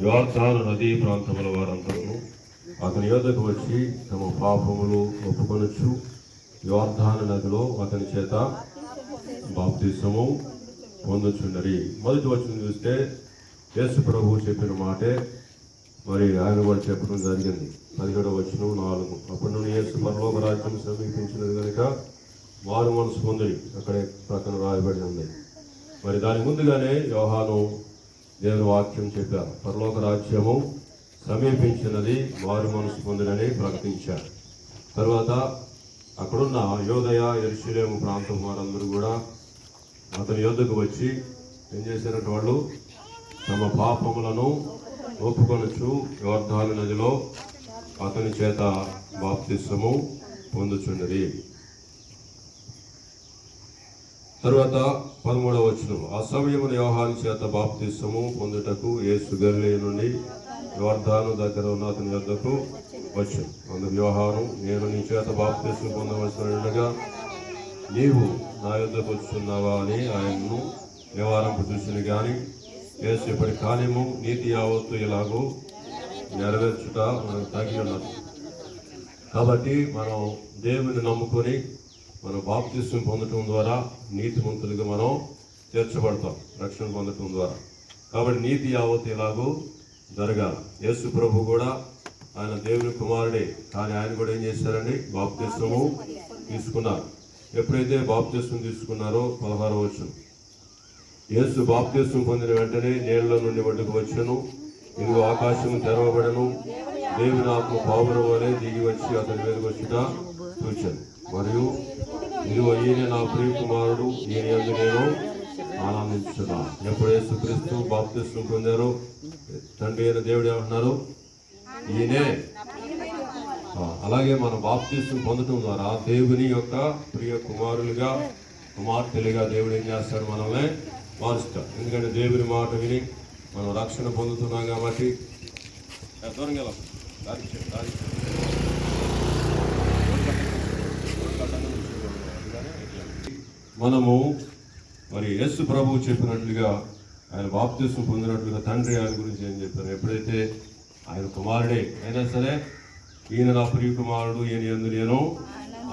యోర్దాను నదీ ప్రాంతముల వారందరూ అతని యొద్దకు వచ్చి తమ పాపములు ఒప్పుకొనొచ్చు యోర్దాను నదిలో అతని చేత బాప్తిసము పొందుచున్నరి. మొదటి వచనం చూస్తే యేసు ప్రభువు చెప్పిన మాటే మరి ఆయన కూడా చెప్పడం జరిగింది. 17వ వచనం 4. అప్పుడు నుండి యేసు పరలోక రాజ్యం సమీపించినది కనుక మారు మనసు పొందిరి అక్కడే ప్రక్కన రాయబడి ఉంది. మరి దాని ముందుగానే యోహాను దేవుని వాక్యం చెప్పారు. పరలోక రాజ్యము సమీపించినది, మారు మనసు పొందినని ప్రకటించారు. తర్వాత అక్కడున్న యోదయ యెరూషలేము ప్రాంతం వారందరూ కూడా అతని యొద్దకు వచ్చి ఏం చేశారంటే వాళ్ళు తమ పాపములను ఒప్పుకొనొచ్చు యోర్దాను నదిలో అతని చేత బాప్తిసము పొందుచున్నది. తరువాత 13వ వచనం, ఆ సమయమున యోహాను చేత బాప్తిసము పొందుటకు యేసు గలిలయ నుండి యోర్దాను దగ్గర ఉన్న అతని యొద్దకు వచ్చాను. అందుకు యోహాను, నేను నీ చేత బాప్తిసము పొందవలసినగా నీవు నా యొద్దకు వచ్చున్నావా అని ఆయన్ను నివారింపు చూసిన కానీ యేసు ఇప్పటి కాలేము నీతి యావత్తు ఇలాగూ నెరవేర్చుట మనకు తగి ఉన్నది. కాబట్టి మనం దేవుని నమ్ముకొని మనం బాప్తిసం పొందటం ద్వారా నీతిమంతులుగా మనం తీర్చబడతాం, రక్షణ పొందటం ద్వారా. కాబట్టి నీతి యావత్తు ఇలాగూ జరగాలి. యేసు ప్రభు కూడా ఆయన దేవుని కుమారుడే, కానీ ఆయన కూడా ఏం చేశారండి, బాప్తిసము తీసుకున్నారు. ఎప్పుడైతే బాప్తిసం తీసుకున్నారో 16వ వచనం, యేసు బాప్తిసం పొందిన వెంటనే నీళ్ల నుండి ఒడ్డుకు వచ్చెను. ఇదిగో ఆకాశము తెరవబడెను, దేవుని ఆత్మ పావురం వలె దిగి వచ్చి అతని మీదకి వచ్చుట చూచాను. మరియు ఇదిగో ఈయన నా ప్రియ కుమారుడు, ఈయన యందు నేను ఆనందించున్నాను. ఎప్పుడు యేసుక్రీస్తు బాప్తిసం పొందారో తండ్రి అయిన దేవుడు ఏమంటున్నారు, ఈయనే. అలాగే మనం బాప్తిసం పొందటం ద్వారా దేవుని యొక్క ప్రియ కుమారులుగా కుమార్తెలుగా దేవుడు ఏం చేస్తాడు, మనల్ని మారుస్తాడు. ఎందుకంటే దేవుని మాట విని మనం రక్షణ పొందుతున్నాం కాబట్టి. మనము మరి యేసు ప్రభువు చెప్పినట్లుగా ఆయన బాప్తిసం పొందినట్లుగా తండ్రి ఆయన గురించి ఏం చెప్పారు, ఎప్పుడైతే ఆయన కుమారుడే అయినా సరే ఈయన నా ప్రియ కుమారుడు, ఈయన యందు నేను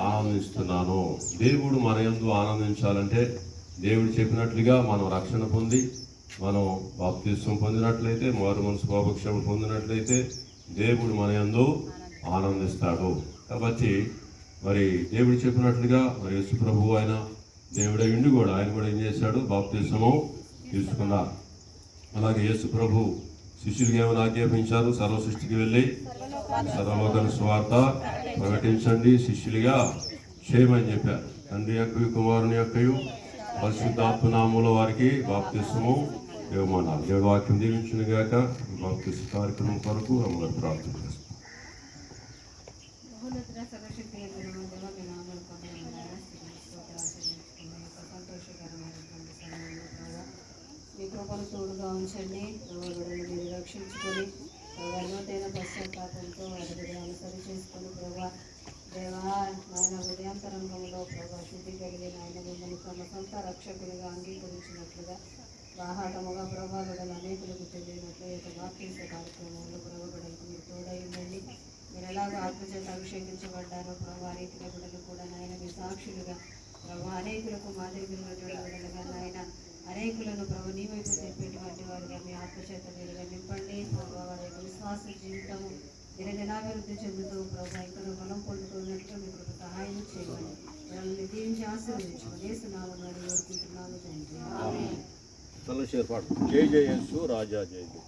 ఆనందిస్తున్నాను. దేవుడు మన యందు ఆనందించాలంటే దేవుడు చెప్పినట్లుగా మనం రక్షణ పొంది మనం బాప్తిసం పొందినట్లయితే, మారు మనసు పాపక్షమ పొందినట్లయితే దేవుడు మన యందు ఆనందిస్తాడు. కాబట్టి మరి దేవుడు చెప్పినట్లుగా మరి యేసు ప్రభువు ఆయన దేవుడే ఉండి కూడా ఆయన కూడా ఏం చేశాడు, బాప్తిసము తీసుకున్నారు. అలాగే యేసు ప్రభు శిష్యులకి ఏమైనా ఆజ్ఞాపించారు, సర్వ సృష్టికి వెళ్ళి సర్వలోకానికి సువార్త ప్రకటించండి, శిష్యులుగా చేయమని చెప్పారు. తండ్రి యొక్కయు కుమారుని యొక్కయు పరిశుద్ధాత్మ నామములో వారికి బాప్తిసము ఇవ్వమన్నారు. దేవుడు వాక్యం దీవించును గాక. బాప్తిస కార్యక్రమం కొరకు అమ్మగారు ప్రార్థన చేస్తాం. మీ కృపను తోడుగా ఉంచండి. బిడ్డలు మీరు రక్షించుకొని అన్నతైన పశ్చాత్తాపంతో వారి బిడ్డలను సరి చేసుకొని ప్రభా దేవా ఆయన హృదయాంతరంగంలో ప్రభా శుద్ధి కలిగిన ఆయన మిమ్మల్ని తమ సొంత రక్షకులుగా అంగీకరించినట్లుగా బాహాటముగా ప్రభా బిడ్డలు అనేకులకు తెలియనట్లు బాప్తిస కార్యక్రమంలో ప్రభా బిడ్డలకు మీరు తోడైందండి. మీరు ఎలాగో ఆత్మచేత అభిషేకించబడ్డారో ప్రభా రీతిగా బిడ్డలు కూడా నాయన మీ సాక్షులుగా ప్రభా అనేకులకు మాదిరిగా బిడ్డలుగా నాయన అనేకులను ప్రభు నీ వైపు తెప్పేటువంటి వారిగా మీ ఆత్మచేత మీరుగా నింపండి. ప్రభావ వారి యొక్క విశ్వాస జీవితము దినదినాభివృద్ధి చెందుతూ ప్రభు ఇంకా బలం పొందుతున్నట్లు మీకు సహాయం చేయండి. వాళ్ళని దీవించి ఆశీర్వదించుకొని యేసునామమున వేడుకుంటున్నాము తండ్రి. జై జయ యేసు రాజా జై జయ.